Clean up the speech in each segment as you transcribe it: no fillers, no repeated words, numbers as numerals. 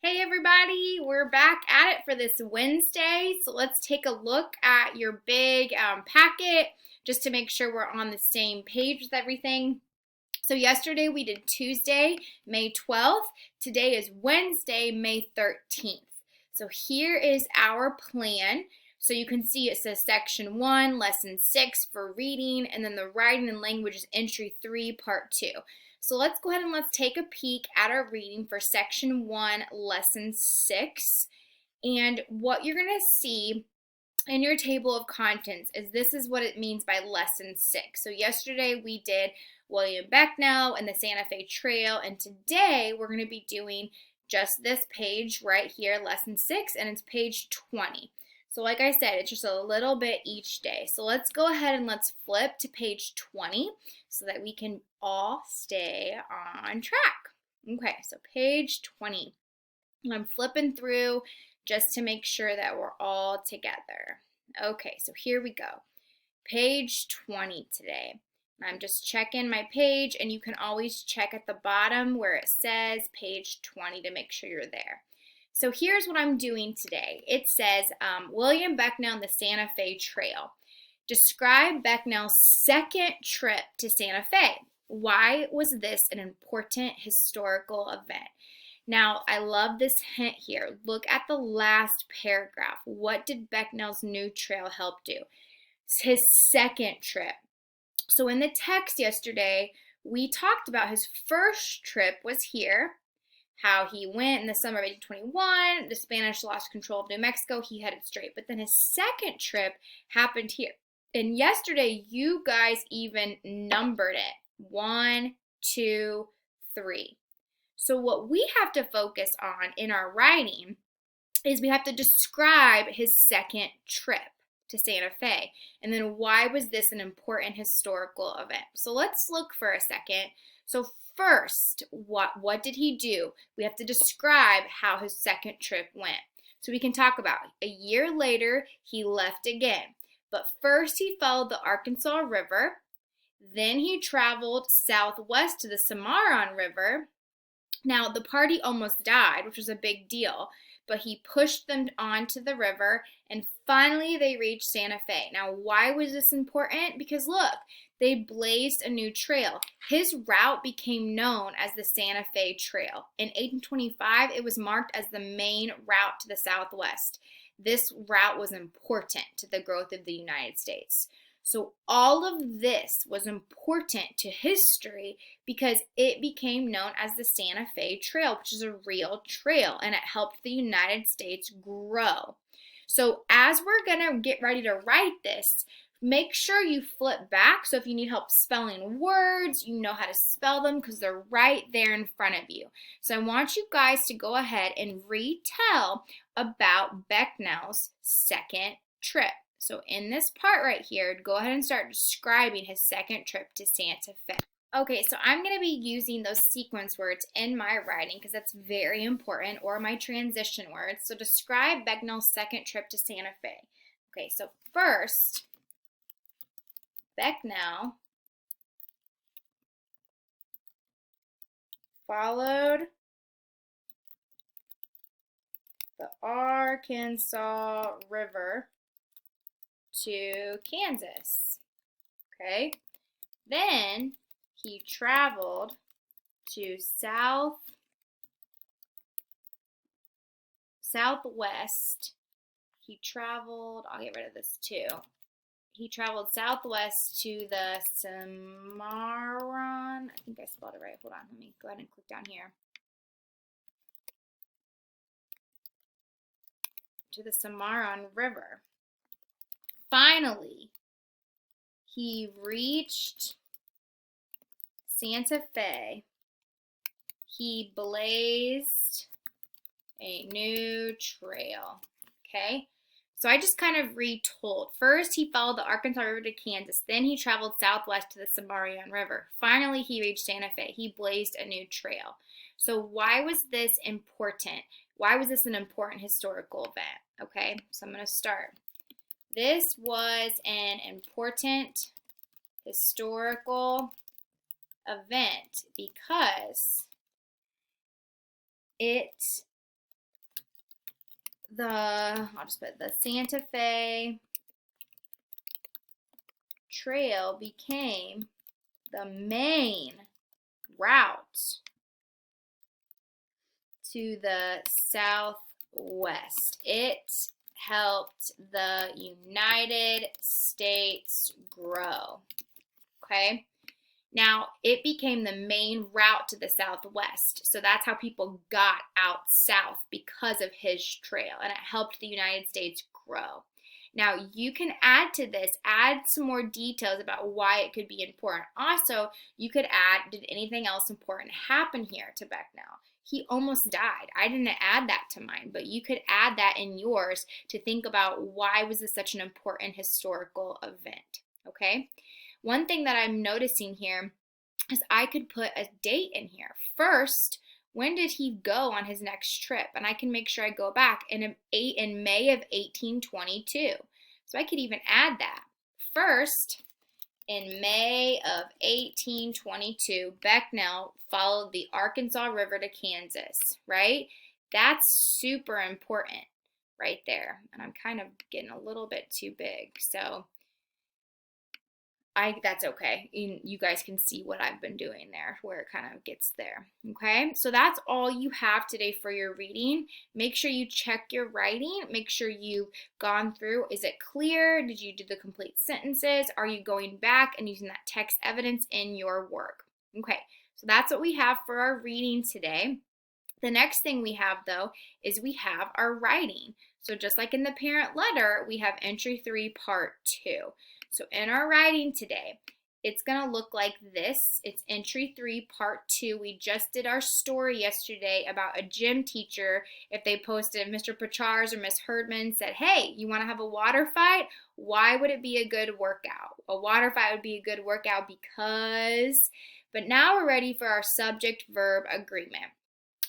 Hey everybody, we're back at it for this Wednesday. So let's take a look at your big packet just to make sure we're on the same page with everything. So yesterday we did Tuesday, May 12th. Today is Wednesday, May 13th. So here is our plan. So you can see it says section 1, lesson 6 for reading, and then the writing and language is entry 3, part 2. So let's go ahead and let's take a peek at our reading for section 1, lesson 6. And what you're going to see in your table of contents is this is what it means by lesson 6. So yesterday we did William Becknell and the Santa Fe Trail, and today we're going to be doing just this page right here, lesson 6, and it's page 20. So like I said, it's just a little bit each day. So let's go ahead and let's flip to page 20 so that we can all stay on track. Okay, so page 20. I'm flipping through just to make sure that we're all together. Okay, so here we go. Page 20 today. I'm just checking my page, and you can always check at the bottom where it says page 20 to make sure you're there. So here's what I'm doing today. It says William Becknell and the Santa Fe Trail. Describe Becknell's second trip to Santa Fe. Why was this an important historical event? Now, I love this hint here. Look at the last paragraph. What did Becknell's new trail help do? It's his second trip. So in the text yesterday, we talked about his first trip was here, how he went in the summer of 1821. The Spanish lost control of New Mexico. He headed straight. But then his second trip happened here. And yesterday, you guys even numbered it. 1, 2, 3. So what we have to focus on in our writing is we have to describe his second trip to Santa Fe. And then why was this an important historical event? So let's look for a second. So first, what did he do? We have to describe how his second trip went. So we can talk about a year later, he left again. But first he followed the Arkansas River. Then he traveled southwest to the Cimarron River. Now, the party almost died, which was a big deal, but he pushed them onto the river, and finally they reached Santa Fe. Now, why was this important? Because look, they blazed a new trail. His route became known as the Santa Fe Trail. In 1825, it was marked as the main route to the Southwest. This route was important to the growth of the United States. So all of this was important to history because it became known as the Santa Fe Trail, which is a real trail, and it helped the United States grow. So as we're going to get ready to write this, make sure you flip back. So if you need help spelling words, you know how to spell them because they're right there in front of you. So I want you guys to go ahead and retell about Becknell's second trip. So in this part right here, go ahead and start describing his second trip to Santa Fe. Okay, so I'm going to be using those sequence words in my writing because that's very important, or my transition words. So describe Becknell's second trip to Santa Fe. Okay, so first, Becknell followed the Arkansas River to Kansas. Okay, then he traveled to southwest. He traveled, I'll get rid of this too. He traveled southwest to the Cimarron. I think I spelled it right. Hold on, let me go ahead and click down here. To the Cimarron River. Finally, he reached Santa Fe. He blazed a new trail. Okay, so I just kind of retold. First, he followed the Arkansas River to Kansas. Then he traveled southwest to the Cimarron River. Finally, he reached Santa Fe. He blazed a new trail. So why was this important? Why was this an important historical event? Okay, so I'm going to start. This was an important historical event because it I'll just put the Santa Fe Trail became the main route to the Southwest. It helped the United States grow. Okay? Now, it became the main route to the Southwest. So that's how people got out south because of his trail, and it helped the United States grow. Now, you can add to this, add some more details about why it could be important. Also, you could add, did anything else important happen here to Becknell? He almost died. I didn't add that to mine, but you could add that in yours to think about why was this such an important historical event, okay? One thing that I'm noticing here is I could put a date in here. First, when did he go on his next trip? And I can make sure I go back in May of 1822. So I could even add that. First, in May of 1822, Becknell followed the Arkansas River to Kansas, right? That's super important right there. And I'm kind of getting a little bit too big. So that's okay. You guys can see what I've been doing there, where it kind of gets there. Okay, so that's all you have today for your reading. Make sure you check your writing. Make sure you've gone through. Is it clear? Did you do the complete sentences? Are you going back and using that text evidence in your work? Okay, so that's what we have for our reading today. The next thing we have, though, is we have our writing. So just like in the parent letter, we have entry 3, part 2. So in our writing today, it's going to look like this. It's entry 3, part 2. We just did our story yesterday about a gym teacher. If they posted, Mr. Pachars or Miss Herdman said, hey, you want to have a water fight? Why would it be a good workout? A water fight would be a good workout because, but now we're ready for our subject-verb agreement.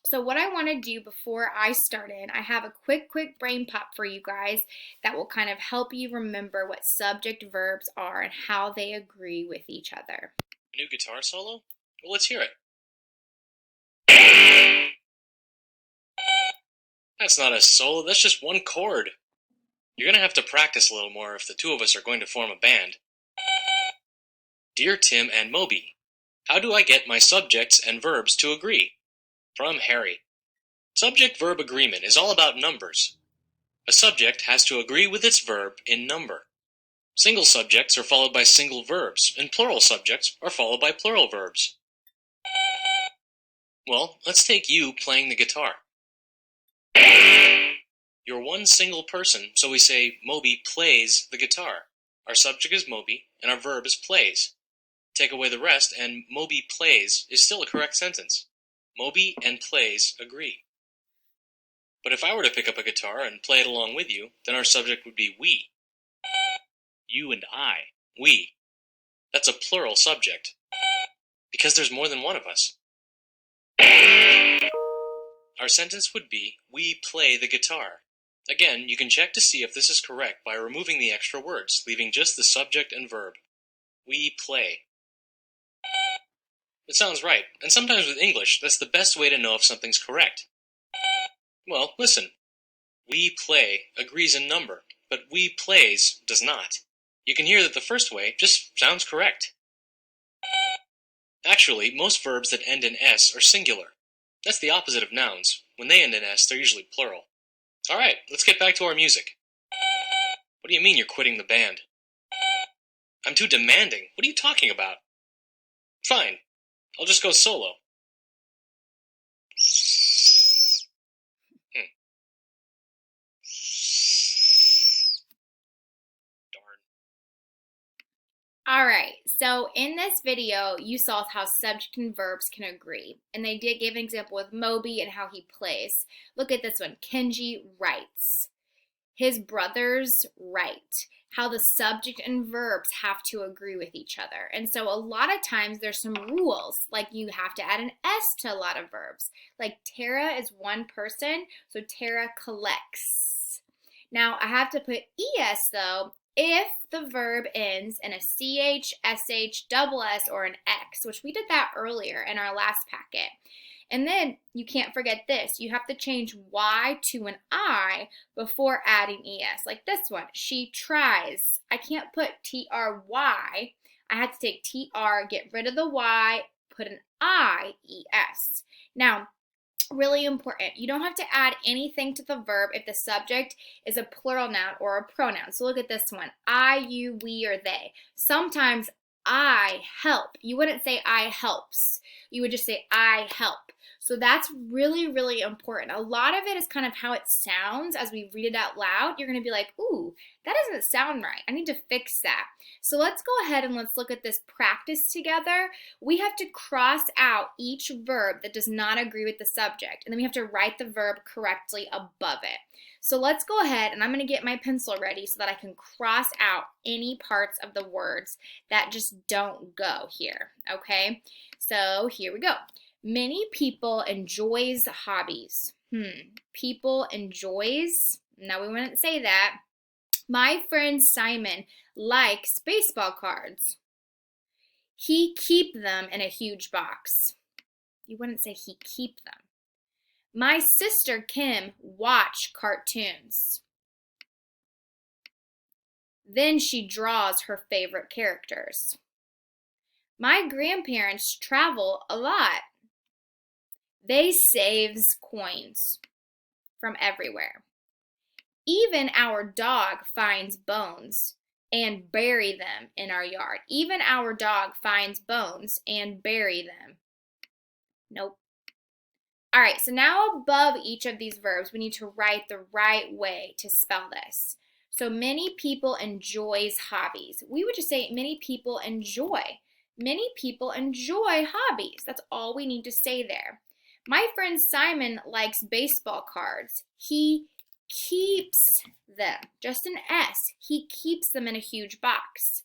So what I want to do before I start in, I have a quick brain pop for you guys that will kind of help you remember what subject verbs are and how they agree with each other. A new guitar solo? Well, let's hear it. That's not a solo, that's just one chord. You're gonna have to practice a little more if the two of us are going to form a band. Dear Tim and Moby, how do I get my subjects and verbs to agree? From Harry. Subject-verb agreement is all about numbers. A subject has to agree with its verb in number. Single subjects are followed by single verbs, and plural subjects are followed by plural verbs. Well, let's take you playing the guitar. You're one single person, so we say Moby plays the guitar. Our subject is Moby, and our verb is plays. Take away the rest, and Moby plays is still a correct sentence. Moby and plays agree. But if I were to pick up a guitar and play it along with you, then our subject would be we. You and I. We. That's a plural subject. Because there's more than one of us. Our sentence would be, we play the guitar. Again, you can check to see if this is correct by removing the extra words, leaving just the subject and verb. We play. It sounds right, and sometimes with English, that's the best way to know if something's correct. Well, listen. We play agrees in number, but we plays does not. You can hear that the first way just sounds correct. Actually, most verbs that end in S are singular. That's the opposite of nouns. When they end in S, they're usually plural. Alright, let's get back to our music. What do you mean you're quitting the band? I'm too demanding. What are you talking about? Fine. I'll just go solo. Darn. All right, so in this video, you saw how subject and verbs can agree. And they did give an example with Moby and how he plays. Look at this one. Kenji writes. His brothers write. How the subject and verbs have to agree with each other. And so a lot of times there's some rules, like you have to add an S to a lot of verbs. Like Tara is one person, so Tara collects. Now I have to put ES though if the verb ends in a CH, SH, double S, or an X, which we did that earlier in our last packet. And then you can't forget this. You have to change Y to an I before adding ES. Like this one, she tries. I can't put TRY. I had to take TR, get rid of the Y, put an IES. Now, really important. You don't have to add anything to the verb if the subject is a plural noun or a pronoun. So look at this one. I, you, we, or they. Sometimes I help. You wouldn't say I helps. You would just say I help. So that's really, really important. A lot of it is kind of how it sounds as we read it out loud. You're going to be like, ooh, that doesn't sound right. I need to fix that. So let's go ahead and let's look at this practice together. We have to cross out each verb that does not agree with the subject, and then we have to write the verb correctly above it. So let's go ahead, and I'm going to get my pencil ready so that I can cross out any parts of the words that just don't go here, okay? So here we go. Many people enjoys hobbies. People enjoys. No, we wouldn't say that. My friend Simon likes baseball cards. He keep them in a huge box. You wouldn't say he keep them. My sister Kim watch cartoons. Then she draws her favorite characters. My grandparents travel a lot. They saves coins from everywhere. Even our dog finds bones and bury them in our yard. Even our dog finds bones and bury them. Nope. All right, so now above each of these verbs, we need to write the right way to spell this. So many people enjoys hobbies. We would just say many people enjoy. Many people enjoy hobbies. That's all we need to say there. My friend Simon likes baseball cards. He keeps them. Just an S. He keeps them in a huge box.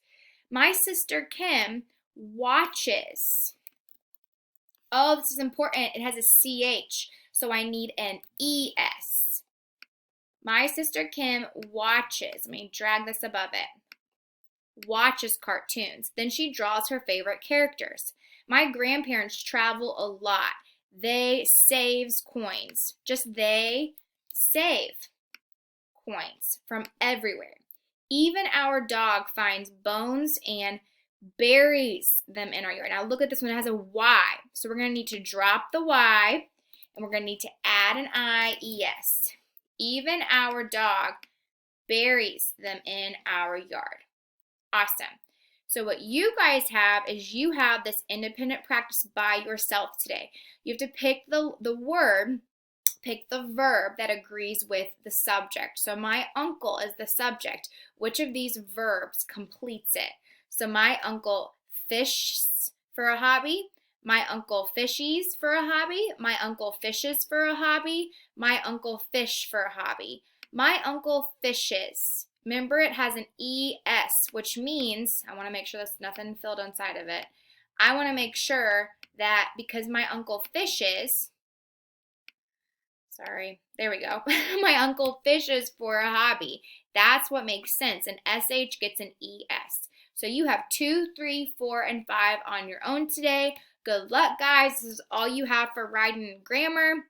My sister Kim watches. Oh, this is important. It has a CH, so I need an ES. My sister Kim watches. Let me drag this above it. Watches cartoons. Then she draws her favorite characters. My grandparents travel a lot. They saves coins. Just they save coins from everywhere. Even our dog finds bones and buries them in our yard. Now look at this one. It has a Y. So we're going to need to drop the Y and we're going to need to add an IES. Even our dog buries them in our yard. Awesome. So what you guys have is you have this independent practice by yourself today. You have to pick the word, pick the verb that agrees with the subject. So my uncle is the subject. Which of these verbs completes it? So my uncle fishes for a hobby. My uncle fishies for a hobby. My uncle fishes for a hobby. My uncle fish for a hobby. My uncle fishes. Remember, it has an ES, which means, I want to make sure there's nothing filled inside of it. I want to make sure that because my uncle fishes, sorry, there we go. My uncle fishes for a hobby. That's what makes sense. An SH gets an ES. So you have 2, 3, 4, and 5 on your own today. Good luck, guys. This is all you have for writing and grammar.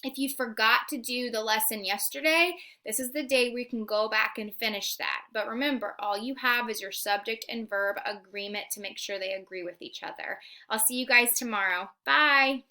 If you forgot to do the lesson yesterday, this is the day where you can go back and finish that. But remember, all you have is your subject and verb agreement to make sure they agree with each other. I'll see you guys tomorrow. Bye.